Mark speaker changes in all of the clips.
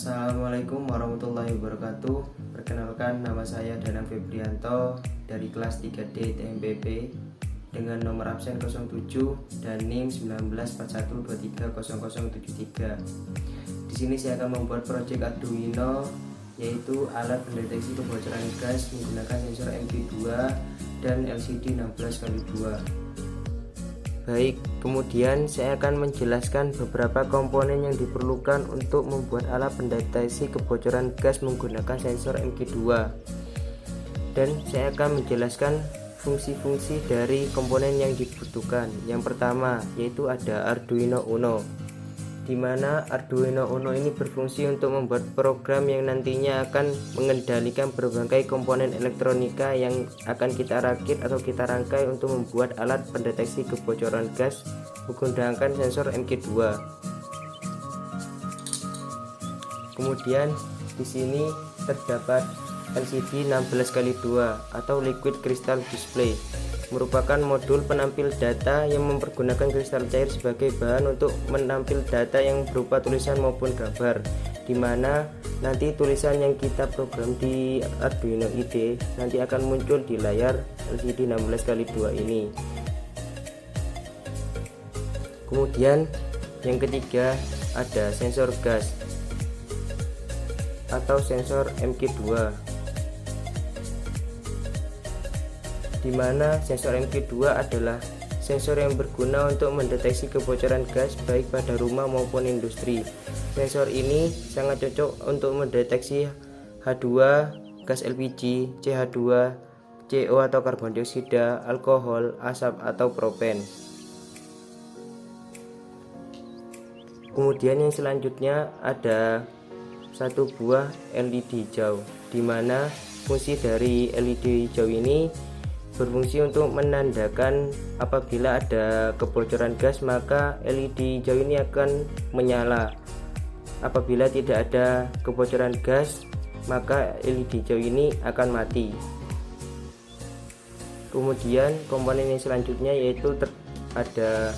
Speaker 1: Assalamualaikum warahmatullahi wabarakatuh. Perkenalkan, nama saya Danang Febrianto dari kelas 3D TMPP dengan nomor absen 07 dan NIM 1941230073. Di sini saya akan membuat proyek Arduino, yaitu alat pendeteksi kebocoran gas menggunakan sensor MQ2 dan LCD 16x2. Baik, kemudian saya akan menjelaskan beberapa komponen yang diperlukan untuk membuat alat pendeteksi kebocoran gas menggunakan sensor MQ2. Dan saya akan menjelaskan fungsi-fungsi dari komponen yang dibutuhkan. Yang pertama yaitu ada Arduino Uno, di mana Arduino Uno ini berfungsi untuk membuat program yang nantinya akan mengendalikan berbagai komponen elektronika yang akan kita rakit atau kita rangkai untuk membuat alat pendeteksi kebocoran gas menggunakan sensor MQ2. Kemudian di sini terdapat LCD 16x2 atau Liquid Crystal Display, merupakan modul penampil data yang mempergunakan kristal cair sebagai bahan untuk menampil data yang berupa tulisan maupun gambar, di mana nanti tulisan yang kita program di Arduino IDE nanti akan muncul di layar LCD 16x2 ini. Kemudian yang ketiga ada sensor gas atau sensor MQ2, di mana sensor MQ2 adalah sensor yang berguna untuk mendeteksi kebocoran gas baik pada rumah maupun industri. Sensor ini sangat cocok untuk mendeteksi H2, gas LPG, CH2, CO atau karbon dioksida, alkohol, asap atau propen. Kemudian yang selanjutnya ada satu buah LED hijau, di mana fungsi dari LED hijau ini berfungsi untuk menandakan apabila ada kebocoran gas, maka LED hijau ini akan menyala. Apabila tidak ada kebocoran gas, maka LED hijau ini akan mati. Kemudian komponen yang selanjutnya yaitu ada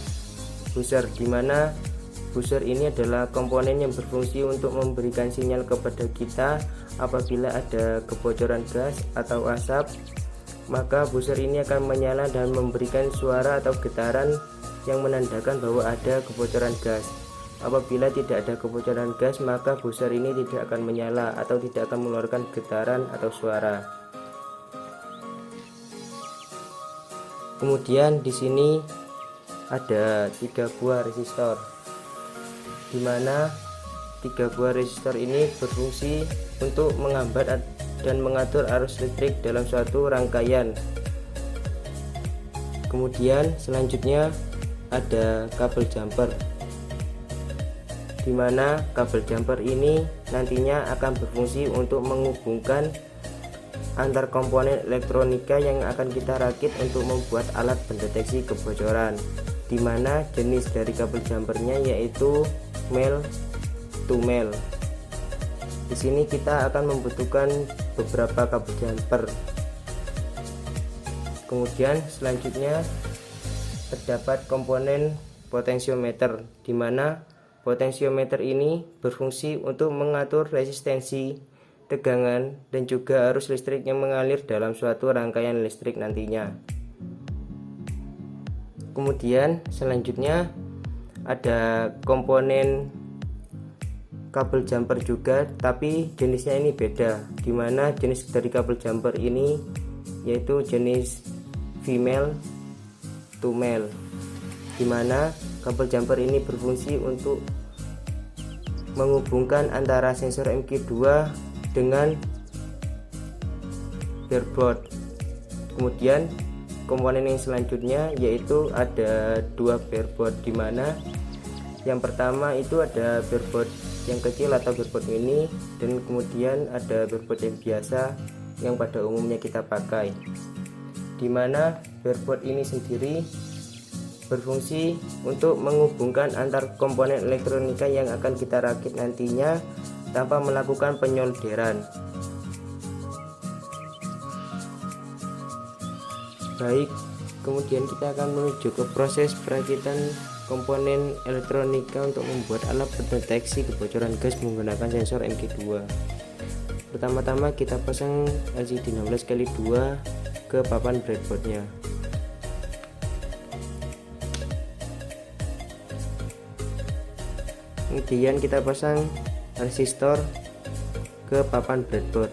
Speaker 1: buzzer, di mana buzzer ini adalah komponen yang berfungsi untuk memberikan sinyal kepada kita apabila ada kebocoran gas atau asap, maka buzzer ini akan menyala dan memberikan suara atau getaran yang menandakan bahwa ada kebocoran gas. Apabila tidak ada kebocoran gas, maka buzzer ini tidak akan menyala atau tidak akan mengeluarkan getaran atau suara. Kemudian di sini ada 3 buah resistor, di mana 3 buah resistor ini berfungsi untuk menghambat dan mengatur arus listrik dalam suatu rangkaian. Kemudian selanjutnya ada kabel jumper, di mana kabel jumper ini nantinya akan berfungsi untuk menghubungkan antar komponen elektronika yang akan kita rakit untuk membuat alat pendeteksi kebocoran, di mana jenis dari kabel jumpernya yaitu male to male. Di sini kita akan membutuhkan beberapa kabel jumper. Kemudian selanjutnya terdapat komponen potentiometer, di mana potentiometer ini berfungsi untuk mengatur resistensi, tegangan, dan juga arus listrik yang mengalir dalam suatu rangkaian listrik nantinya. Kemudian selanjutnya ada komponen kabel jumper juga, tapi jenisnya ini beda, di mana jenis dari kabel jumper ini yaitu jenis female to male, di mana kabel jumper ini berfungsi untuk menghubungkan antara sensor MQ2 dengan breadboard. Kemudian komponen yang selanjutnya yaitu ada 2 breadboard, di mana yang pertama itu ada breadboard yang kecil atau breadboard mini, dan kemudian ada breadboard yang biasa yang pada umumnya kita pakai, di mana breadboard ini sendiri berfungsi untuk menghubungkan antar komponen elektronika yang akan kita rakit nantinya tanpa melakukan penyolderan. Baik, kemudian kita akan menuju ke proses perakitan komponen elektronika untuk membuat alat pendeteksi kebocoran gas menggunakan sensor MG2. Pertama-tama kita pasang LCD 16x2 ke papan breadboardnya. Kemudian kita pasang resistor ke papan breadboard.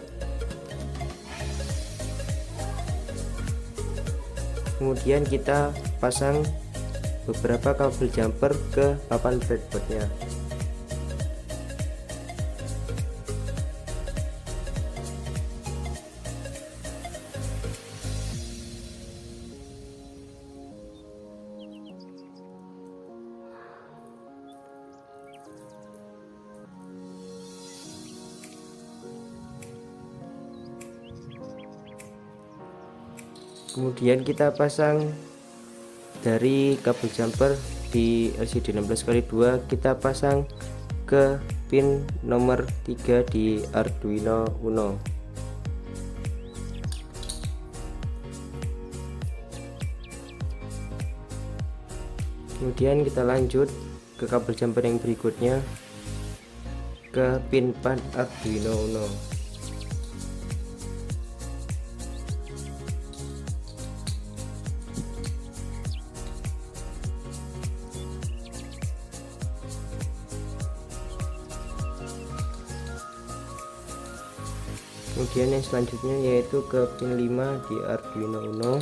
Speaker 1: Kemudian kita pasang beberapa kabel jumper ke papan breadboardnya. Kemudian kita pasang dari kabel jumper di LCD 16x2, kita pasang ke pin nomor 3 di Arduino Uno. Kemudian kita lanjut ke kabel jumper yang berikutnya ke pin 4 Arduino Uno. Kemudian yang selanjutnya yaitu ke pin 5 di Arduino Uno.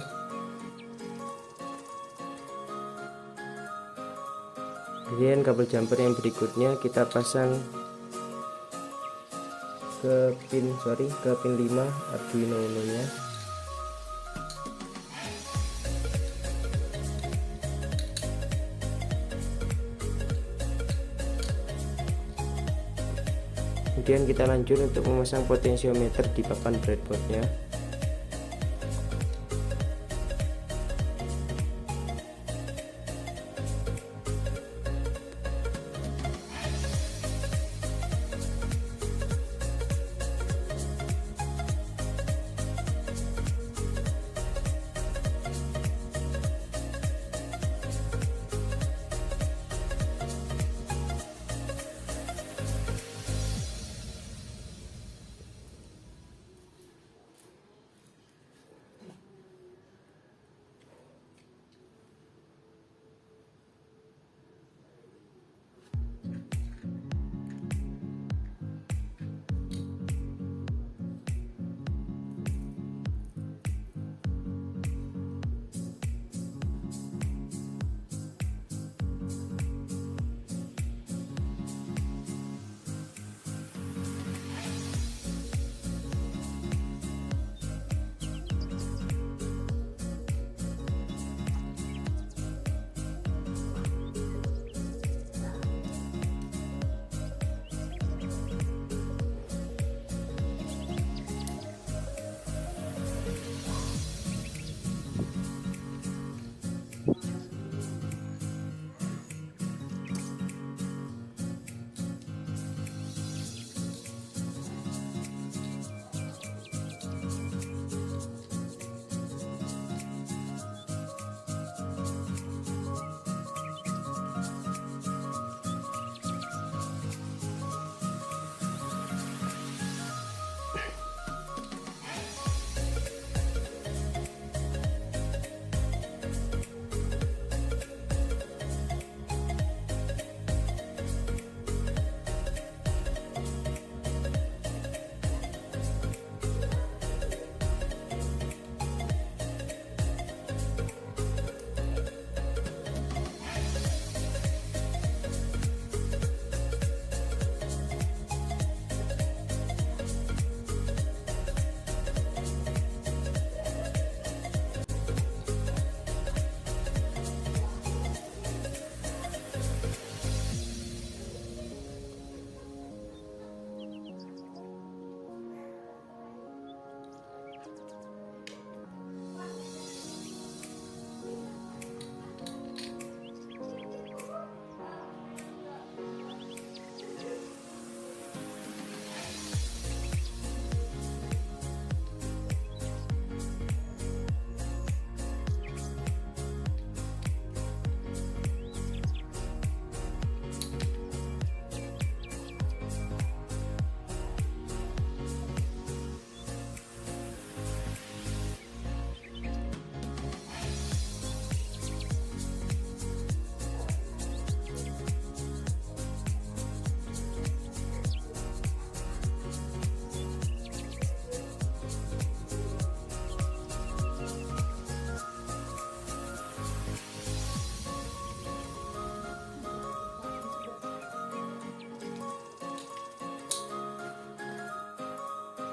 Speaker 1: Kemudian kabel jumper yang berikutnya kita pasang ke pin 5 Arduino Uno nya. Kemudian kita lanjut untuk memasang potensiometer di papan breadboardnya.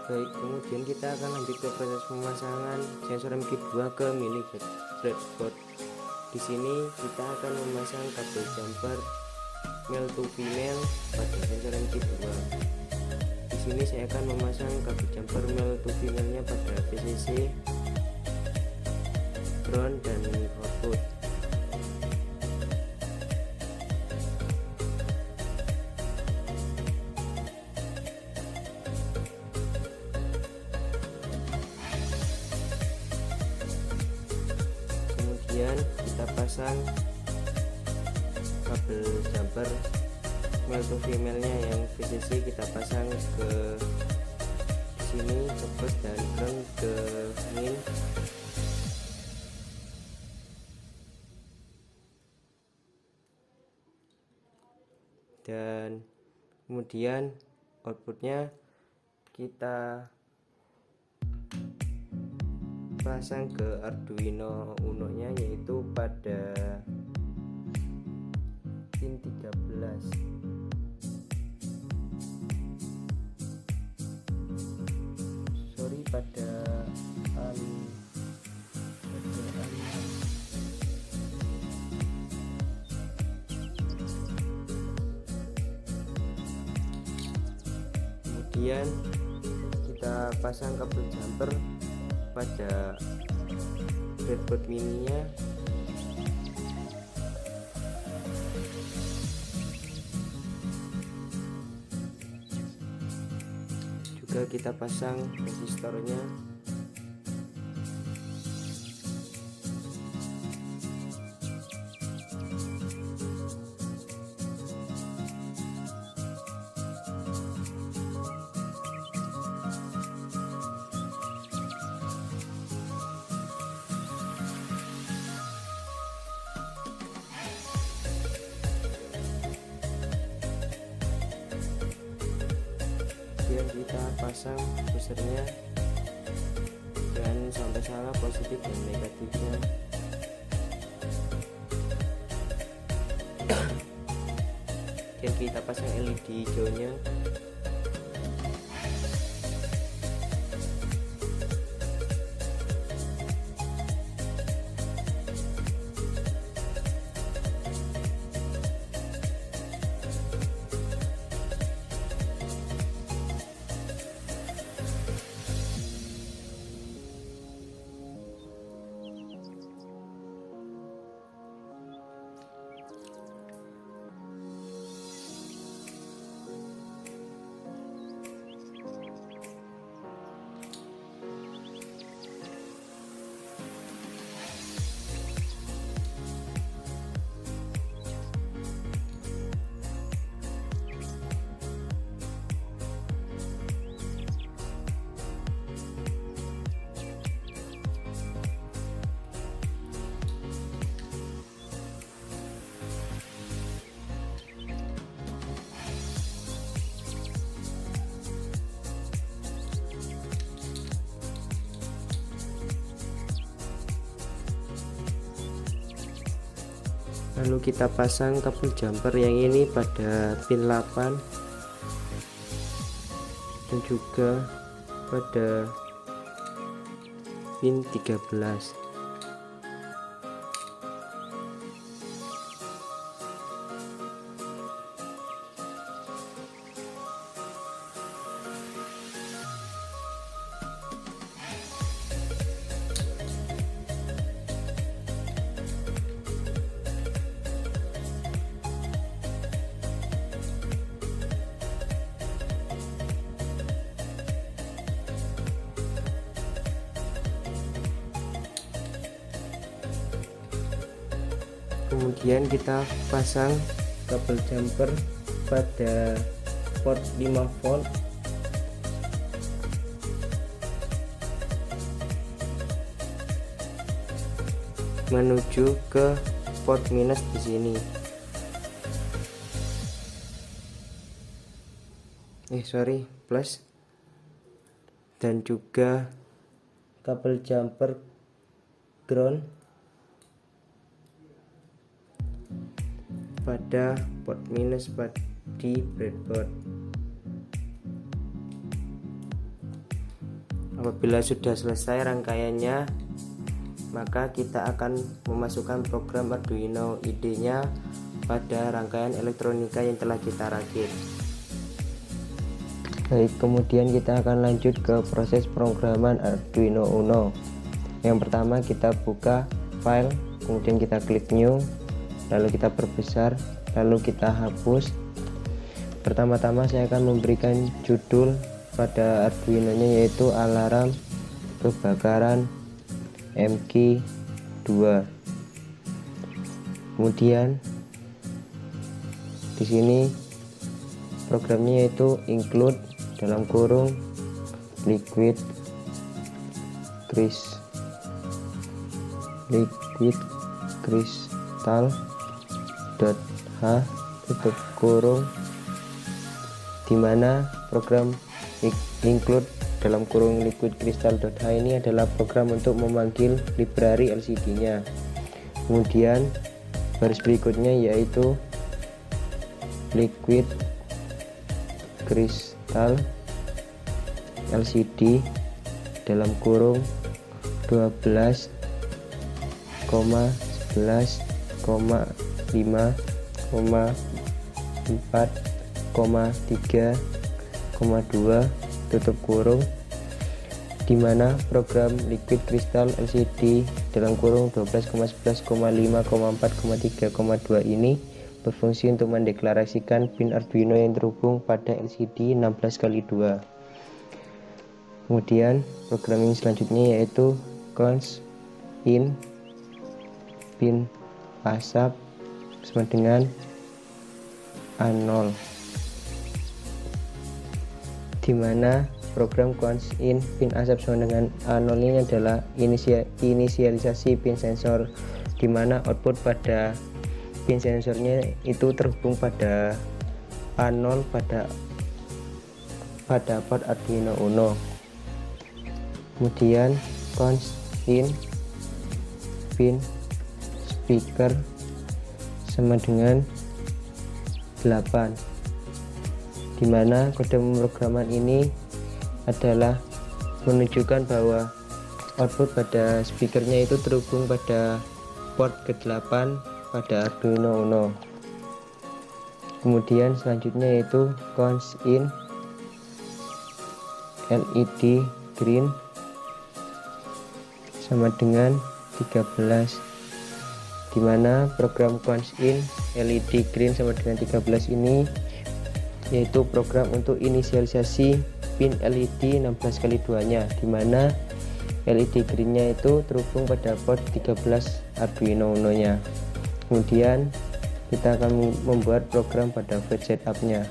Speaker 1: Baik, kemudian kita akan lanjut ke proses pemasangan sensor MQ2 ke mini breadboard. Di sini kita akan memasang kabel jumper male to female pada sensor MQ2. Di sini saya akan memasang kabel jumper male to female-nya pada VCC, ground dan output. Kemudian kita pasang kabel jumper male to female-nya yang VCC, kita pasang ke sini ke bus dan ground ke min. Dan kemudian outputnya kita pasang ke Arduino Uno nya, yaitu pada pin 13. Pada kemudian kita pasang kabel jumper pada breadboard mininya. Juga kita pasang resistornya. Kemudian kita pasang busernya dan sampai salah positif dan negatifnya. Dan kita pasang LED hijaunya. Lalu kita pasang kabel jumper yang ini pada pin 8 dan juga pada pin 13. Kemudian kita pasang kabel jumper pada port 5 volt menuju ke port minus di sini. Plus, dan juga kabel jumper ground pada port minus di breadboard. Apabila sudah selesai rangkaiannya, maka kita akan memasukkan program Arduino IDE-nya pada rangkaian elektronika yang telah kita rakit. Baik, kemudian kita akan lanjut ke proses pemrograman Arduino Uno. Yang pertama kita buka file, kemudian kita klik new, lalu kita perbesar, lalu kita hapus. Pertama-tama saya akan memberikan judul pada Arduino-nya yaitu alarm kebakaran MK2. Kemudian di sini programnya yaitu include dalam kurung liquid crystal .h tutup kurung, dimana program include dalam kurung liquid crystal.h ini adalah program untuk memanggil library LCD-nya. Kemudian baris berikutnya yaitu liquid crystal LCD dalam kurung 12,11,5,4,3,2 tutup kurung, dimana program liquid crystal LCD dalam kurung 12,11,5,4,3,2 ini berfungsi untuk mendeklarasikan pin Arduino yang terhubung pada LCD 16x2. Kemudian program yang selanjutnya yaitu cons in pin ASAP sama dengan A0, dimana program cons in pin ASAP sama dengan A0 ini adalah inisialisasi pin sensor, dimana output pada pin sensornya itu terhubung pada A0 pada port Arduino Uno. Kemudian cons in pin speaker sama dengan 8, dimana kode pemrograman ini adalah menunjukkan bahwa output pada speakernya itu terhubung pada port ke-8 pada Arduino Uno. Kemudian selanjutnya yaitu cons in LED green sama dengan 13, dimana program cons in LED green sama dengan 13 ini yaitu program untuk inisialisasi pin LED 16x2 nya, dimana LED green nya itu terhubung pada port 13 Arduino Uno nya. Kemudian kita akan membuat program pada void setup nya.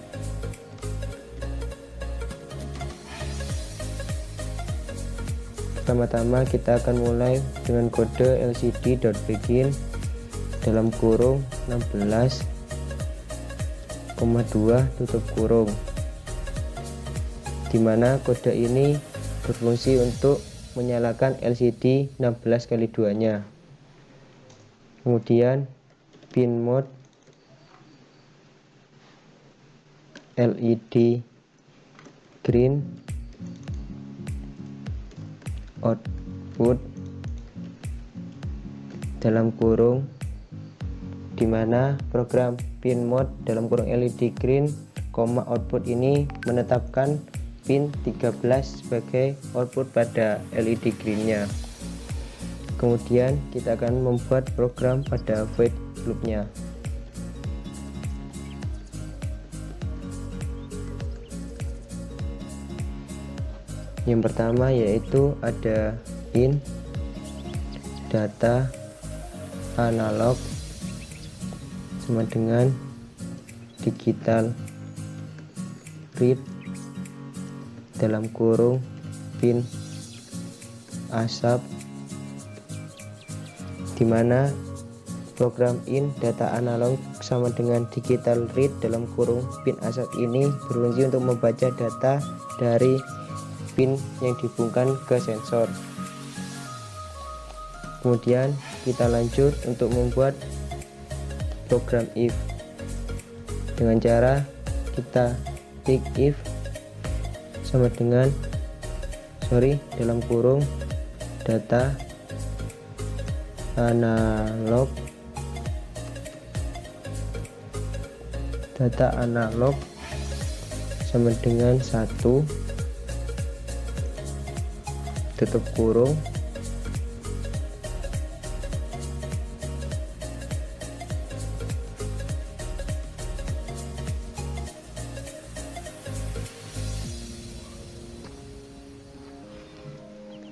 Speaker 1: Pertama-tama kita akan mulai dengan kode lcd.begin dalam kurung 16,2 tutup kurung, dimana kode ini berfungsi untuk menyalakan LCD 16x2 nya. Kemudian pin mode LED green output dalam kurung, dimana program pin mode dalam kurung LED green, output ini menetapkan pin 13 sebagai output pada LED green nya. Kemudian kita akan membuat program pada void loop nya. Yang pertama yaitu ada in data analog sama dengan digital read dalam kurung pin ASAP, dimana program in data analog sama dengan digital read dalam kurung pin ASAP ini berfungsi untuk membaca data dari pin yang dihubungkan ke sensor. Kemudian kita lanjut untuk membuat program if dengan cara kita klik if sama dengan dalam kurung data analog sama dengan 1 tutup kurung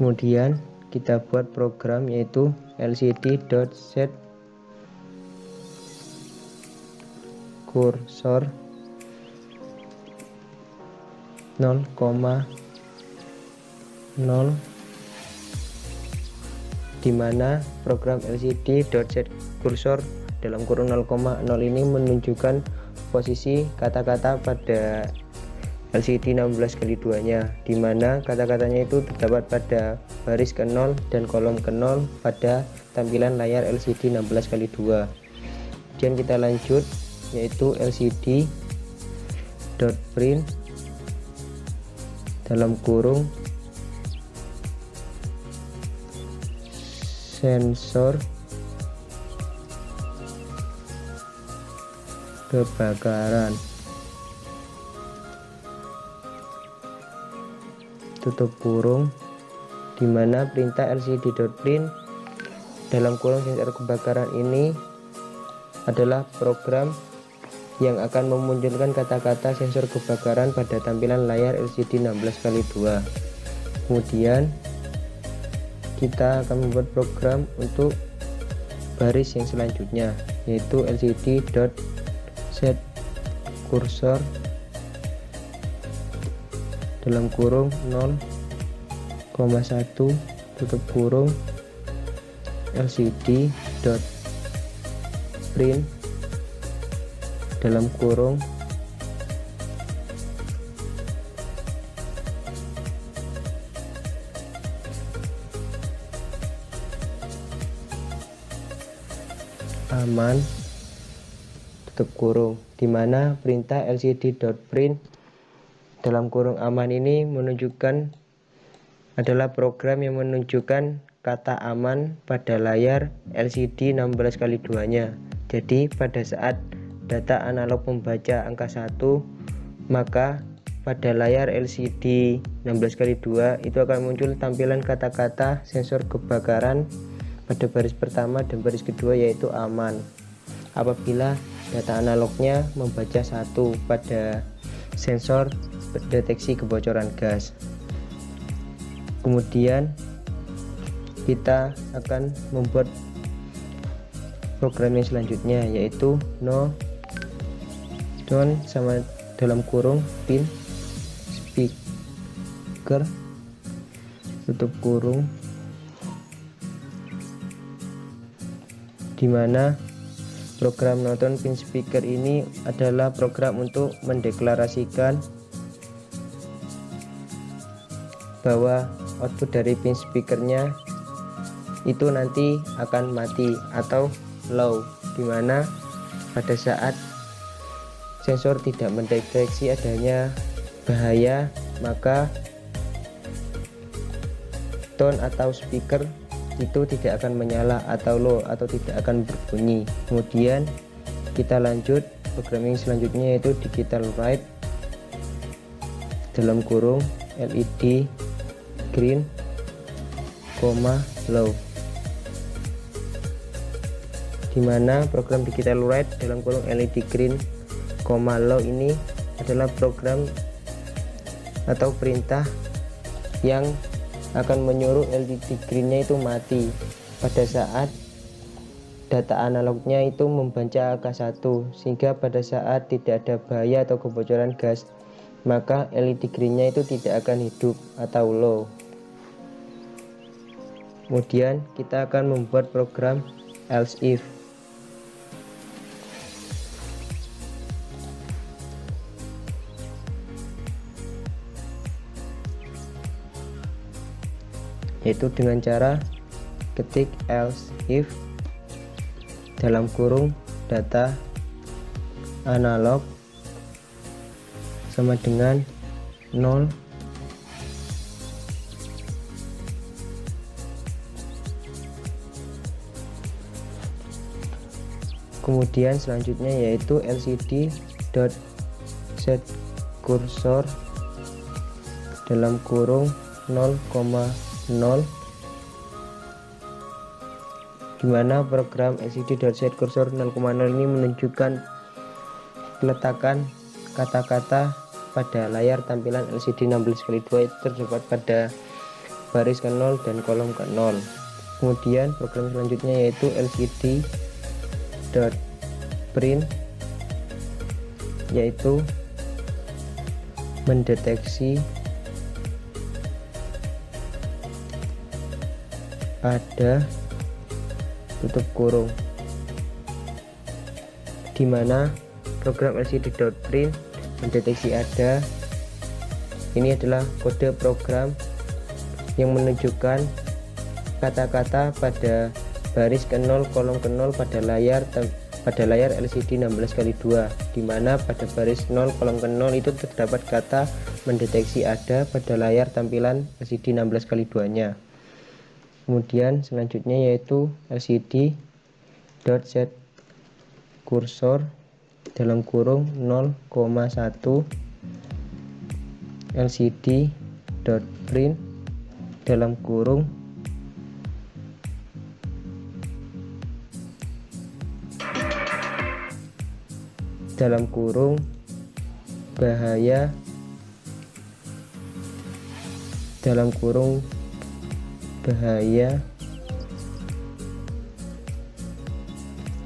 Speaker 1: kemudian kita buat program yaitu lcd.set kursor 0,0 dimana program lcd.set kursor dalam kurung 0,0 ini menunjukkan posisi kata-kata pada LCD 16x2 nya, dimana kata-katanya itu terdapat pada baris ke-0 dan kolom ke-0 pada tampilan layar LCD 16x2. Kemudian kita lanjut yaitu lcd.print dalam kurung sensor kebakaran tutup kurung, dimana perintah lcd.print dalam kurung sensor kebakaran ini adalah program yang akan memunculkan kata-kata sensor kebakaran pada tampilan layar LCD 16x2. Kemudian kita akan membuat program untuk baris yang selanjutnya yaitu lcd.set kursor dalam kurung 0,1 tutup kurung lcd.print dalam kurung aman tutup kurung, dimana perintah lcd.print dalam kurung aman ini adalah program yang menunjukkan kata aman pada layar LCD 16x2 nya. Jadi pada saat data analog membaca angka 1, maka pada layar LCD 16x2 itu akan muncul tampilan kata-kata sensor kebakaran pada baris pertama dan baris kedua yaitu aman apabila data analognya membaca 1 pada sensor deteksi kebocoran gas. Kemudian kita akan membuat program yang selanjutnya yaitu no down sama dalam kurung pin speaker tutup kurung, dimana program nonton pin speaker ini adalah program untuk mendeklarasikan bahwa output dari pin speakernya itu nanti akan mati atau low, dimana pada saat sensor tidak mendeteksi adanya bahaya maka tone atau speaker itu tidak akan menyala atau low atau tidak akan berbunyi. Kemudian kita lanjut programming selanjutnya yaitu digital write dalam kurung LED green, low, dimana program digital write dalam kurung LED green, low ini adalah program atau perintah yang akan menyuruh LED green-nya itu mati pada saat data analognya itu membaca angka 1, sehingga pada saat tidak ada bahaya atau kebocoran gas maka LED green-nya itu tidak akan hidup atau low. Kemudian kita akan membuat program else if yaitu dengan cara ketik else if dalam kurung data analog sama dengan 0 Kemudian selanjutnya yaitu LCD dot set cursor dalam kurung 0,0, dimana program LCD dot set cursor 0,0 ini menunjukkan peletakan kata-kata pada layar tampilan LCD 16x2 itu terdapat pada baris ke-0 dan kolom ke-0. Kemudian program selanjutnya yaitu LCD dot print, yaitu mendeteksi ada tutup kurung, dimana program LCD dot print mendeteksi ada, ini adalah kode program yang menunjukkan kata-kata pada baris ke-0 kolom ke-0 pada layar LCD 16x2, dimana pada baris 0 kolom ke-0 itu terdapat kata mendeteksi ada pada layar tampilan LCD 16x2 nya. Kemudian selanjutnya yaitu LCD dot set cursor dalam kurung 0,1, LCD dot print dalam kurung bahaya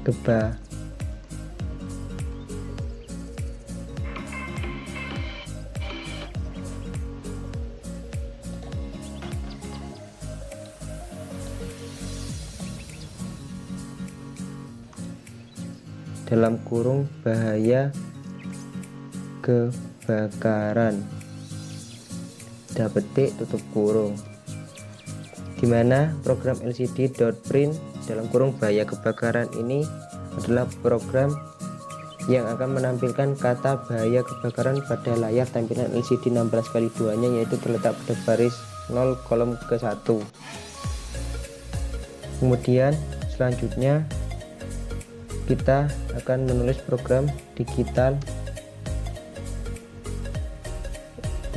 Speaker 1: kebakaran. Dalam kurung bahaya kebakaran, petik tutup kurung, dimana program LCD dot print dalam kurung bahaya kebakaran ini adalah program yang akan menampilkan kata bahaya kebakaran pada layar tampilan LCD 16x2 nya, yaitu terletak pada baris 0 kolom ke-1. Kemudian selanjutnya kita akan menulis program digital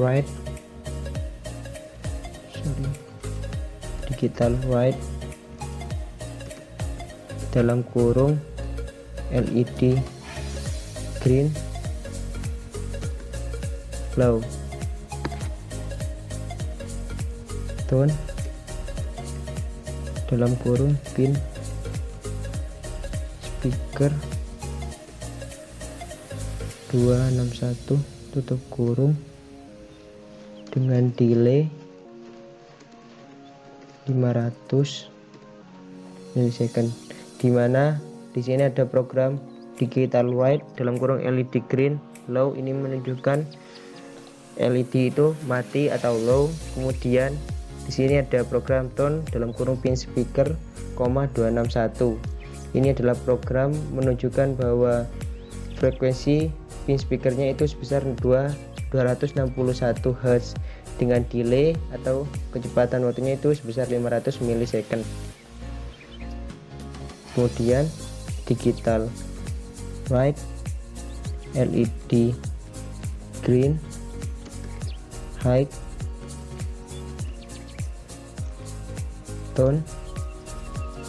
Speaker 1: write dalam kurung LED green low tone dalam kurung pin speaker 261 tutup kurung dengan delay 500 milisecond, dimana di sini ada program digital white dalam kurung LED green low, ini menunjukkan LED itu mati atau low. Kemudian di sini ada program tone dalam kurung pin speaker 261, ini adalah program menunjukkan bahwa frekuensi pin speakernya itu sebesar 261 Hz dengan delay atau kecepatan waktunya itu sebesar 500 milisecond. Kemudian digital white LED green high tone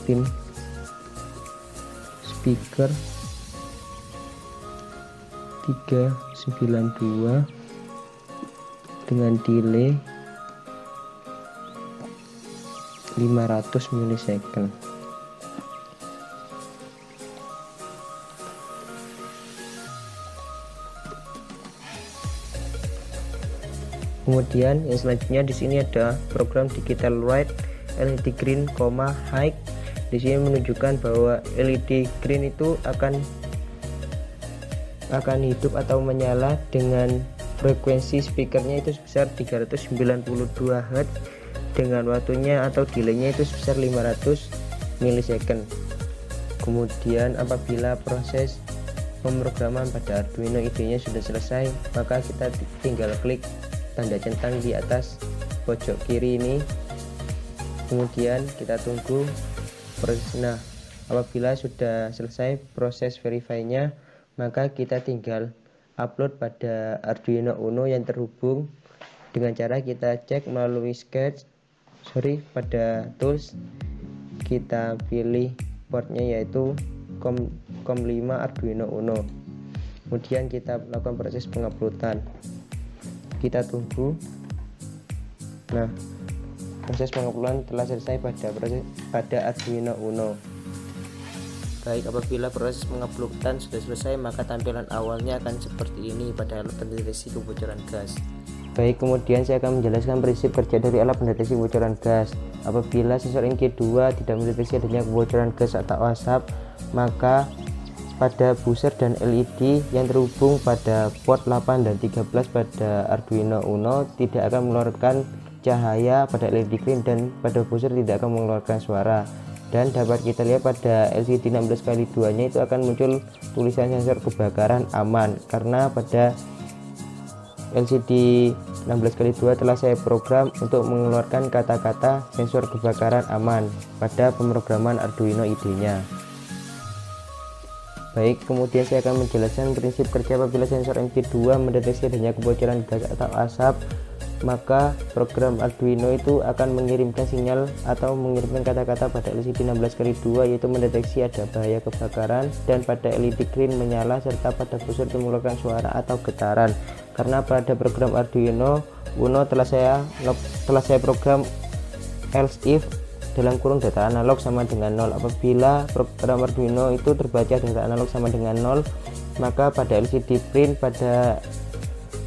Speaker 1: pin speaker 392 dengan delay 500 milisecond. Kemudian yang selanjutnya di sini ada program digital white LED green, high. Di sini menunjukkan bahwa LED green itu akan hidup atau menyala dengan frekuensi speakernya itu sebesar 392 Hz dengan waktunya atau delaynya itu sebesar 500 milisecond. Kemudian apabila proses pemrograman pada Arduino IDE-nya sudah selesai, maka kita tinggal klik tanda centang di atas pojok kiri ini, kemudian kita tunggu proses. Nah, Apabila sudah selesai proses verify-nya, maka kita tinggal upload pada Arduino Uno yang terhubung dengan cara kita cek melalui pada tools, kita pilih portnya yaitu COM5 Arduino Uno. Kemudian kita lakukan proses penguploadan, kita tunggu. Nah, proses penguploadan telah selesai pada Arduino Uno. Baik, apabila proses penguploadan sudah selesai, maka tampilan awalnya akan seperti ini pada alat pendeteksi kebocoran gas. Baik, kemudian saya akan menjelaskan prinsip kerja dari alat pendeteksi kebocoran gas. Apabila sensor NG2 tidak mendeteksi adanya kebocoran gas atau asap, maka pada buzzer dan LED yang terhubung pada port 8 dan 13 pada Arduino Uno tidak akan mengeluarkan cahaya pada LED green, dan pada buzzer tidak akan mengeluarkan suara. Dan dapat kita lihat pada LCD 16x2 nya itu akan muncul tulisan sensor kebakaran aman, karena pada LCD 16x2 telah saya program untuk mengeluarkan kata-kata sensor kebakaran aman pada pemrograman Arduino IDE-nya. Baik, kemudian saya akan menjelaskan prinsip kerja apabila sensor MG2 mendeteksi adanya kebocoran gas atau asap, maka program Arduino itu akan mengirimkan sinyal atau mengirimkan kata-kata pada LCD 16x2 yaitu mendeteksi ada bahaya kebakaran, dan pada LED green menyala, serta pada buzzer mengeluarkan suara atau getaran. Karena pada program Arduino Uno telah saya program else if dalam kurung data analog sama dengan 0. Apabila program Arduino itu terbaca data analog sama dengan 0, maka pada LCD print pada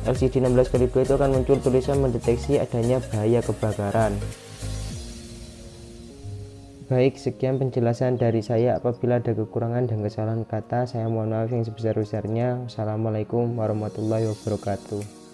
Speaker 1: LCD 16x2 itu akan muncul tulisan mendeteksi adanya bahaya kebakaran. Baik, sekian penjelasan dari saya. Apabila ada kekurangan dan kesalahan kata, saya mohon maaf yang sebesar-besarnya. Wassalamualaikum warahmatullahi wabarakatuh.